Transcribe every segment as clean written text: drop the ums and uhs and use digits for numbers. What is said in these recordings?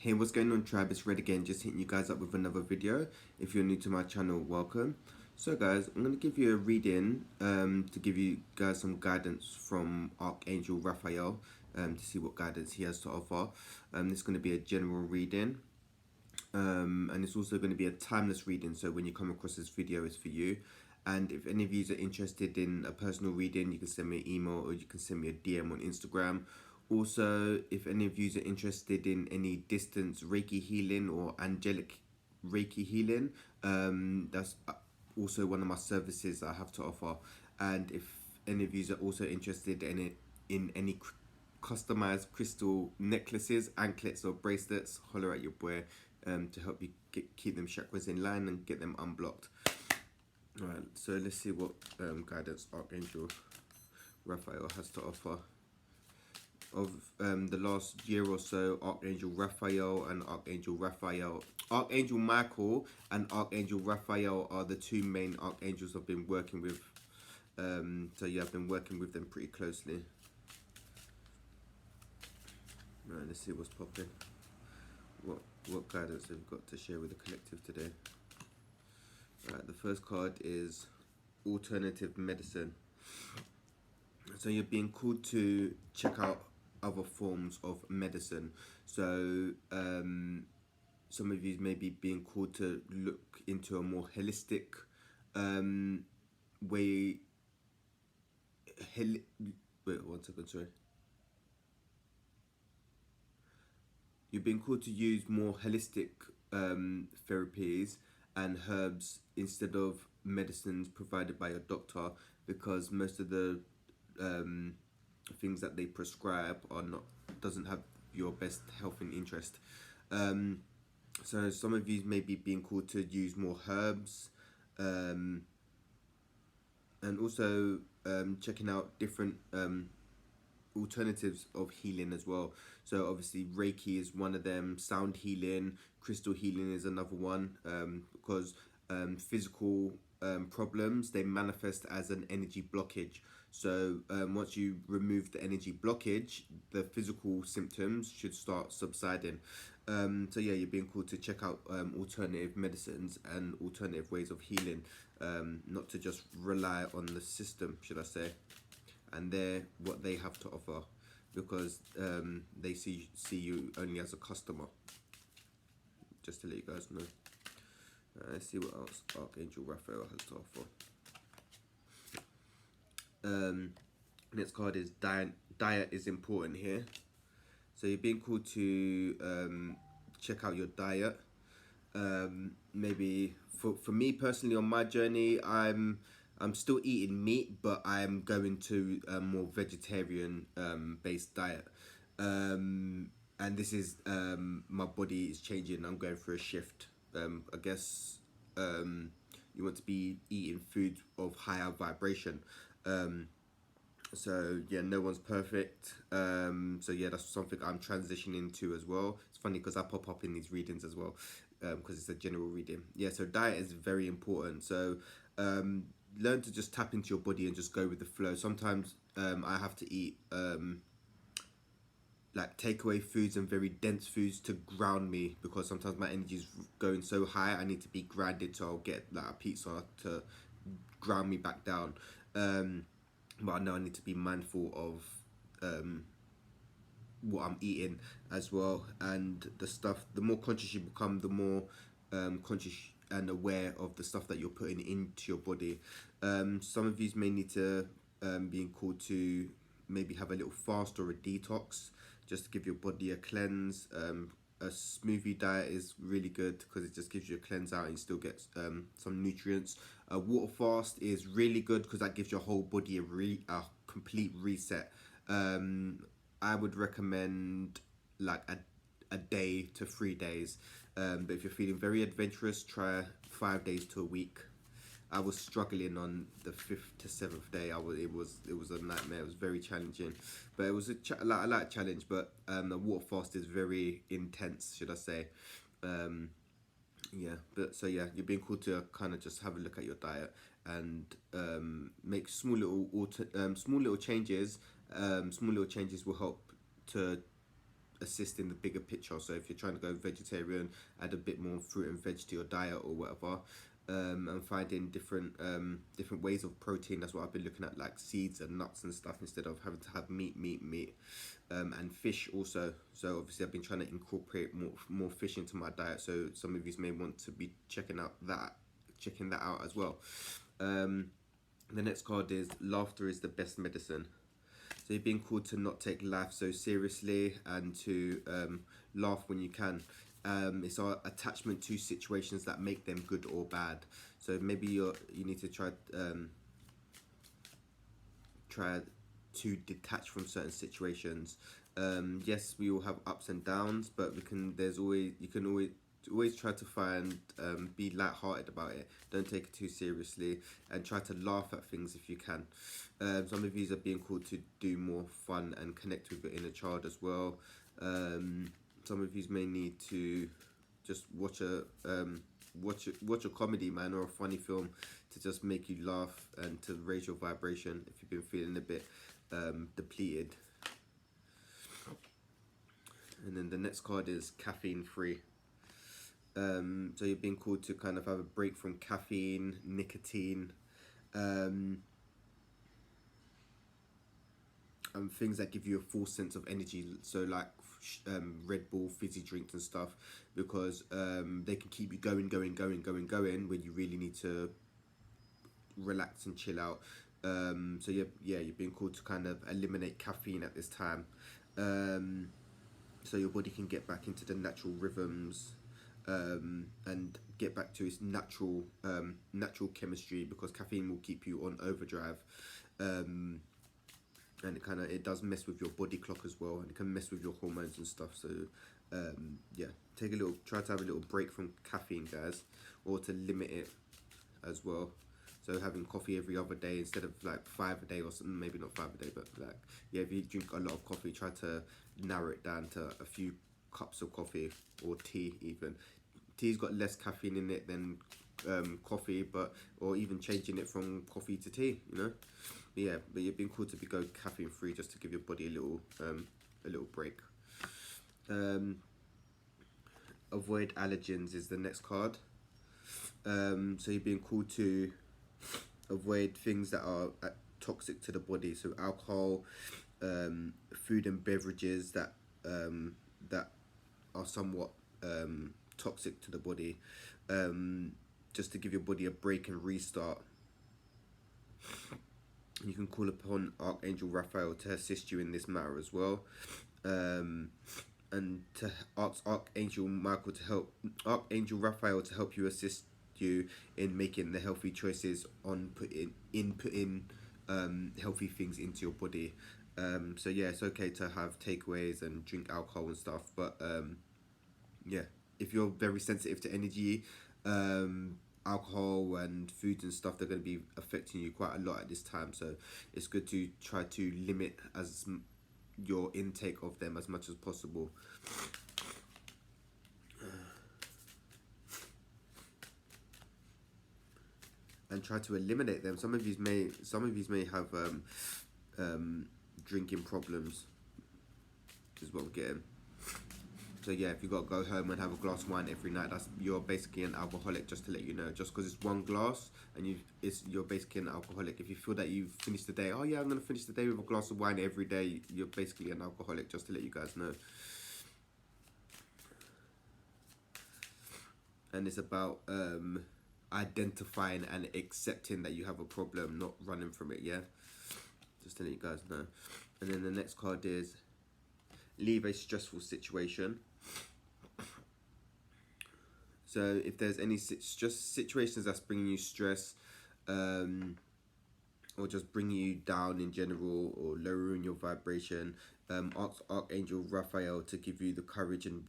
Hey, what's going on, tribe? It's Red again, just hitting you guys up with another video. If you're new to my channel, welcome. So guys, I'm going to give you a reading to give you guys some guidance from Archangel Raphael to see what guidance he has to offer. This is going to be a general reading and it's also going to be a timeless reading, so when you come across this video, it's for you. And if any of you are interested in a personal reading, you can send me an email or you can send me a DM on Instagram. Also, if any of you are interested in any distance Reiki healing or angelic Reiki healing, that's also one of my services I have to offer. And if any of you are also interested in any customized crystal necklaces, anklets or bracelets, holler at your boy to help you keep them chakras in line and get them unblocked. Alright, so let's see what guidance Archangel Raphael has to offer. Of the last year or so, Archangel Michael and Archangel Raphael are the two main archangels I've been working with. So yeah, I've been working with them pretty closely. Right, let's see what's popping. What guidance have we got to share with the collective today? Right, the first card is alternative medicine. So you're being called to check out other forms of medicine. So some of you may be being called to look into a more holistic way. Wait, 1 second, sorry. You're being called to use more holistic therapies and herbs instead of medicines provided by your doctor, because most of the things that they prescribe doesn't have your best health and interest. So some of you may be being called to use more herbs, and also checking out different alternatives of healing as well. So obviously Reiki is one of them, sound healing, crystal healing is another one, because physical problems, they manifest as an energy blockage. So once you remove the energy blockage, the physical symptoms should start subsiding. So yeah, you're being called to check out alternative medicines and alternative ways of healing, not to just rely on the system, should I say, and they're what they have to offer, because they see you only as a customer, just to let you guys know. Let's see what else Archangel Raphael has to offer. Next card is diet is important here. So you're being called to check out your diet. Maybe for me personally, on my journey, I'm still eating meat, but I'm going to a more vegetarian based diet. And this is my body is changing. I'm going for a shift. I guess you want to be eating food of higher vibration. So yeah, no one's perfect. So yeah, that's something I'm transitioning to as well. It's funny because I pop up in these readings as well, because it's a general reading. Yeah, so diet is very important. So learn to just tap into your body and just go with the flow. Sometimes I have to eat like takeaway foods and very dense foods to ground me, because sometimes my energy is going so high, I need to be grounded. So I'll get like a pizza to ground me back down. But I know I need to be mindful of what I'm eating as well, and the more conscious you become, the more conscious and aware of the stuff that you're putting into your body. Some of you may need to being called to maybe have a little fast or a detox, just to give your body a cleanse. A smoothie diet is really good because it just gives you a cleanse out and you still get some nutrients. A water fast is really good because that gives your whole body a complete reset. I would recommend like a day to 3 days. But if you're feeling very adventurous, try 5 days to a week. I was struggling on the 5th to 7th day. It was a nightmare. It was very challenging, but it was I like challenge. But the water fast is very intense, should I say? Yeah. But so yeah, you're being called to kind of just have a look at your diet and make small little changes. Small little changes will help to assist in the bigger picture. So if you're trying to go vegetarian, add a bit more fruit and veg to your diet or whatever. And finding different ways of protein. That's what I've been looking at, like seeds and nuts and stuff, instead of having to have meat, and fish also. So obviously I've been trying to incorporate more fish into my diet. So some of you may want to be checking that out as well. The next card is laughter is the best medicine. So you're being called to not take life so seriously and to laugh when you can. It's our attachment to situations that make them good or bad. So maybe you need to try to detach from certain situations. Yes, we all have ups and downs, but you can always try to find be light-hearted about it. Don't take it too seriously, and try to laugh at things if you can. Some of you are being called to do more fun and connect with your inner child as well. Some of you may need to just watch a comedy, man, or a funny film to just make you laugh and to raise your vibration if you've been feeling a bit depleted. And then the next card is caffeine free. So you're being called to kind of have a break from caffeine, nicotine, and things that give you a full sense of energy. So like Red Bull, fizzy drinks and stuff, because they can keep you going when you really need to relax and chill out. So you're being called to kind of eliminate caffeine at this time, so your body can get back into the natural rhythms, and get back to its natural chemistry, because caffeine will keep you on overdrive, and it does mess with your body clock as well, and it can mess with your hormones and stuff. So try to have a little break from caffeine, guys, or to limit it as well. So having coffee every other day instead of like 5 a day, or something. Maybe not 5 a day, but like, if you drink a lot of coffee, try to narrow it down to a few cups of coffee, or tea even. Tea's got less caffeine in it than coffee, or even changing it from coffee to tea, but you're being called to go caffeine free, just to give your body a little break. Avoid allergens is the next card. So you're being called to avoid things that are toxic to the body. So alcohol, food and beverages that are somewhat toxic to the body, just to give your body a break and restart. You can call upon Archangel Raphael to assist you in this matter as well, and to ask Archangel Raphael to help you, assist you in making the healthy choices on putting healthy things into your body. So it's okay to have takeaways and drink alcohol and stuff, but if you're very sensitive to energy, alcohol and foods and stuff, they're going to be affecting you quite a lot at this time. So it's good to try to limit your intake of them as much as possible. And try to eliminate them. Some of you may have drinking problems, is what we're getting. So if you got to go home and have a glass of wine every night, you're basically an alcoholic, just to let you know. Just because it's one glass and you're basically an alcoholic. If you feel that you've finished the day, I'm going to finish the day with a glass of wine every day, you're basically an alcoholic, just to let you guys know. And it's about identifying and accepting that you have a problem, not running from it, just to let you guys know. And then the next card is leave a stressful situation. So if there's any just situations that's bringing you stress, or just bringing you down in general, or lowering your vibration, ask Archangel Raphael to give you the courage and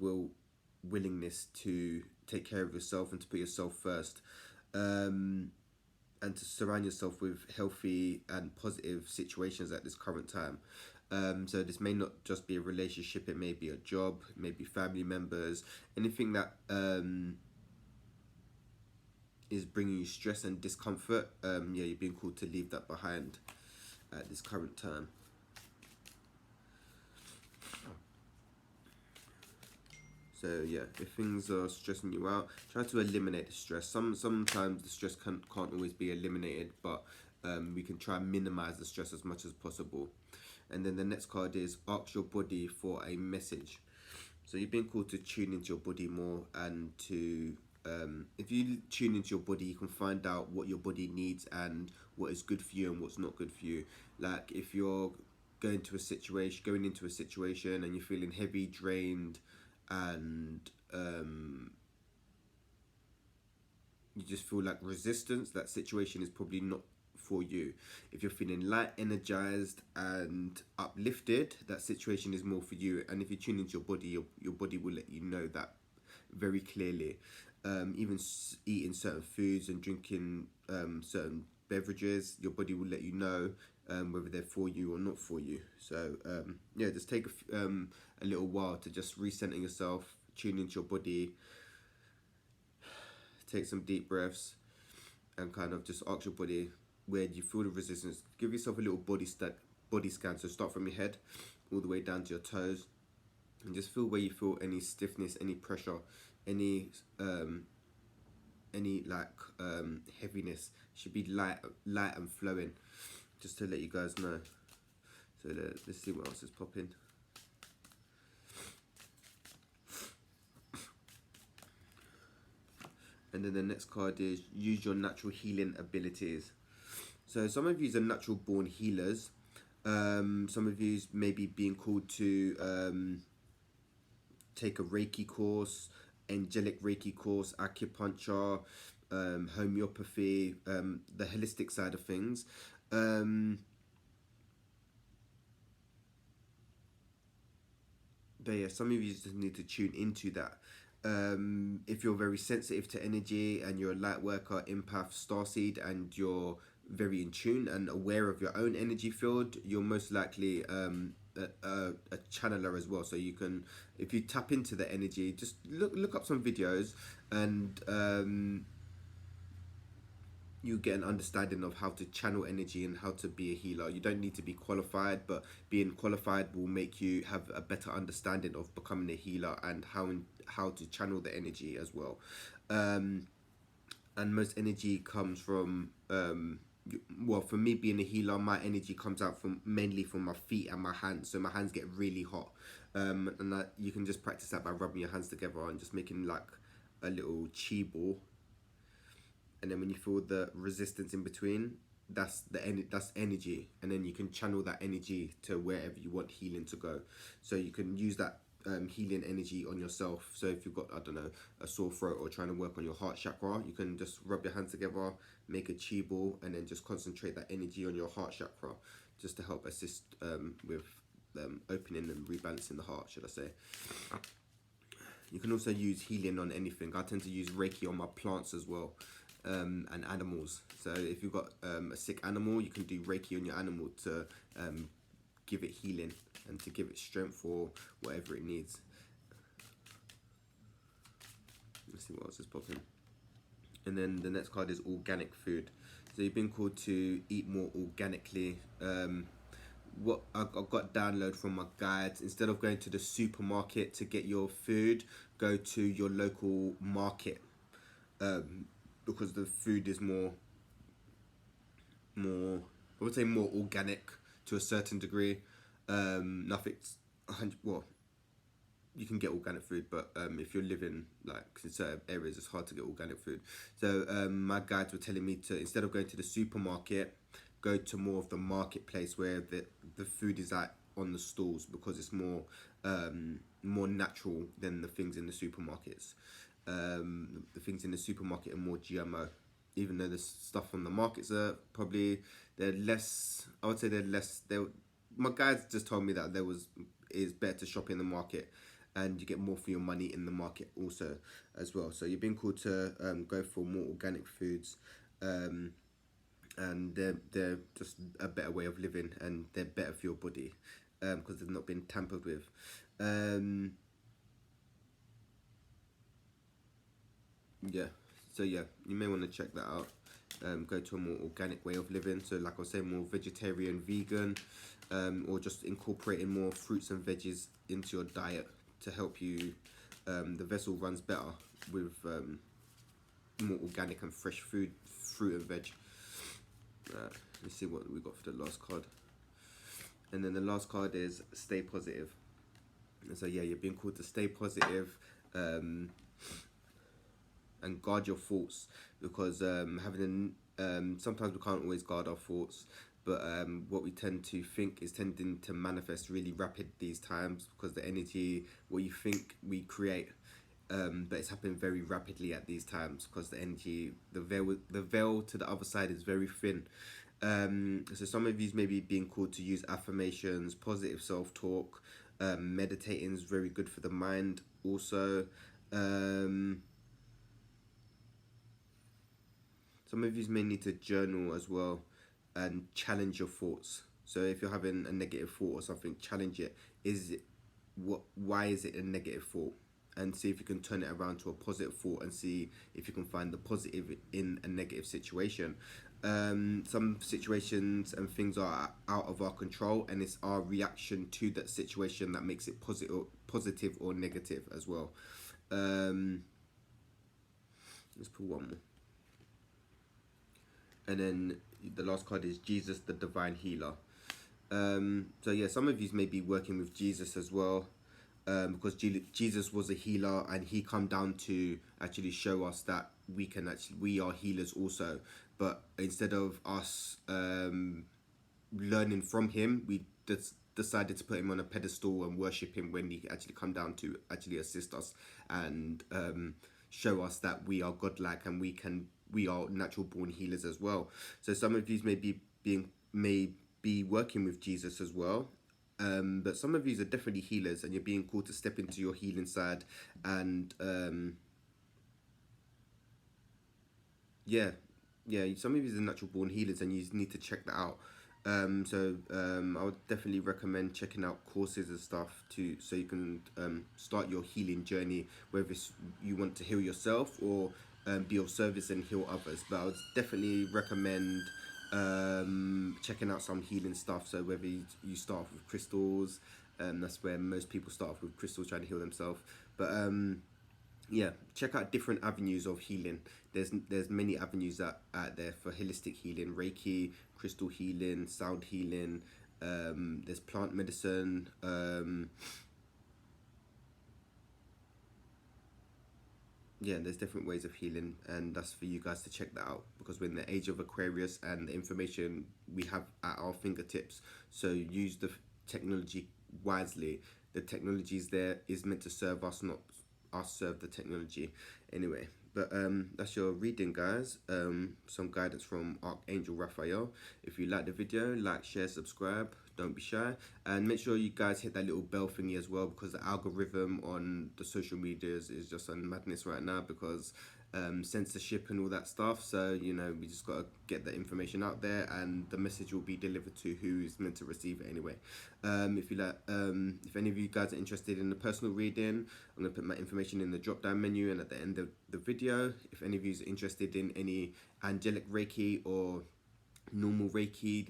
willingness to take care of yourself and to put yourself first, and to surround yourself with healthy and positive situations at this current time. So this may not just be a relationship, it may be a job, it may be family members, anything that is bringing you stress and discomfort. You're being called to leave that behind at this current time. So yeah, if things are stressing you out, try to eliminate the stress. Sometimes the stress can't always be eliminated, but we can try and minimize the stress as much as possible. And then the next card is ask your body for a message. So you've been called to tune into your body more, and to if you tune into your body, you can find out what your body needs and what is good for you and what's not good for you. Like if you're going into a situation and you're feeling heavy, drained, and you just feel like resistance, that situation is probably not for you. If you're feeling light, energized, and uplifted, that situation is more for you. And if you tune into your body, your body will let you know that very clearly. Even eating certain foods and drinking certain beverages, your body will let you know whether they're for you or not for you. So yeah, just take a little while to just recenter yourself, tune into your body, take some deep breaths, and kind of just ask your body, where do you feel the resistance? Give yourself a little body scan. So start from your head all the way down to your toes, and just feel where you feel any stiffness, any pressure, any heaviness. Should be light and flowing, just to let you guys know. So let's see what else is popping. And then the next card is use your natural healing abilities. So some of you are natural born healers. Some of you may be being called to take a Reiki course, angelic Reiki course, acupuncture, homeopathy, the holistic side of things. But yeah, some of you just need to tune into that. If you're very sensitive to energy and you're a light worker, empath, starseed, and you're very in tune and aware of your own energy field, you're most likely a channeler as well. So you can, if you tap into the energy, just look up some videos, and you get an understanding of how to channel energy and how to be a healer. You don't need to be qualified, but being qualified will make you have a better understanding of becoming a healer and how to channel the energy as well. And most energy comes from well, for me being a healer, my energy comes out mainly from my feet and my hands. So my hands get really hot, and you can just practice that by rubbing your hands together and just making like a little chi ball. And then when you feel the resistance in between, that's energy, and then you can channel that energy to wherever you want healing to go. So you can use that healing energy on yourself. So if you've got, I don't know, a sore throat or trying to work on your heart chakra, you can just rub your hands together, make a chi ball, and then just concentrate that energy on your heart chakra, just to help assist with opening and rebalancing the heart, should I say. You can also use healing on anything. I tend to use Reiki on my plants as well, and animals. So if you've got a sick animal, you can do Reiki on your animal to give it healing and to give it strength for whatever it needs. Let's see what else is popping. And then the next card is organic food. So you've been called to eat more organically. What I got download from my guides, instead of going to the supermarket to get your food, go to your local market, because the food is more I would say more organic to a certain degree. Nothing's 100, well, you can get organic food, but if you're living like in certain areas, it's hard to get organic food. So my guides were telling me to, instead of going to the supermarket, go to more of the marketplace where the food is like on the stalls, because it's more natural than the things in the supermarkets. The things in the supermarket are more GMO, even though the stuff on the markets are probably, they're less, I would say they're less, my guides just told me that it's better to shop in the market, and you get more for your money in the market also as well. So you've been called to go for more organic foods, and they're just a better way of living, and they're better for your body because they've not been tampered with. Yeah, so yeah, you may want to check that out. Go to a more organic way of living. So like I was saying, more vegetarian, vegan, or just incorporating more fruits and veggies into your diet to help you the vessel runs better with more organic and fresh food, fruit and veg. Let's see what we got for the last card. And then the last card is stay positive. And so yeah, you're being called to stay positive, and guard your thoughts, because sometimes we can't always guard our thoughts, but what we tend to think is tending to manifest really rapid these times, because the energy, what you think, we create. But it's happening very rapidly at these times, because the energy, the veil to the other side is very thin. So some of you may be being called to use affirmations, positive self-talk. Meditating is very good for the mind also. Some of you may need to journal as well and challenge your thoughts. So if you're having a negative thought or something, challenge it. Why is it a negative thought? And see if you can turn it around to a positive thought, and see if you can find the positive in a negative situation. Some situations and things are out of our control, and it's our reaction to that situation that makes it positive or negative as well. Let's pull one more. And then the last card is Jesus, the divine healer. So yeah, some of you may be working with Jesus as well, because Jesus was a healer, and he come down to actually show us that we are healers also. But instead of us learning from him, we decided to put him on a pedestal and worship him, when he actually come down to actually assist us and show us that we are godlike, and we are natural born healers as well. So some of you may be working with Jesus as well. But some of you are definitely healers, and you're being called to step into your healing side, and some of you are natural born healers, and you need to check that out. I would definitely recommend checking out courses and stuff so you can start your healing journey, whether you want to heal yourself or be of service and heal others. But I would definitely recommend checking out some healing stuff. So whether you start off with crystals, that's where most people start off with crystals, trying to heal themselves. But check out different avenues of healing. There's many avenues out there for holistic healing: Reiki, crystal healing, sound healing. There's plant medicine. There's different ways of healing, and that's for you guys to check that out, because we're in the age of Aquarius, and the information we have at our fingertips. So use the technology wisely. The technology is meant to serve us, not us serve the technology. Anyway, but that's your reading, guys. Some guidance from Archangel Raphael. If you like the video, like, share, subscribe. Don't be shy, and make sure you guys hit that little bell thingy as well, because the algorithm on the social medias is just on madness right now, because censorship and all that stuff. So we just got to get the information out there, and the message will be delivered to who is meant to receive it anyway. If any of you guys are interested in the personal reading, I'm going to put my information in the drop down menu and at the end of the video. If any of you are interested in any angelic Reiki or normal Reiki,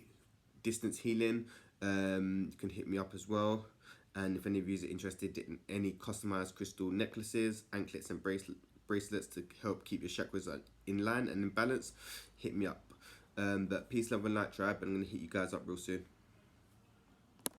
distance healing, you can hit me up as well. And if any of you are interested in any customized crystal necklaces, anklets and bracelets to help keep your chakras in line and in balance, hit me up. But peace, love and light, tribe, and I'm going to hit you guys up real soon.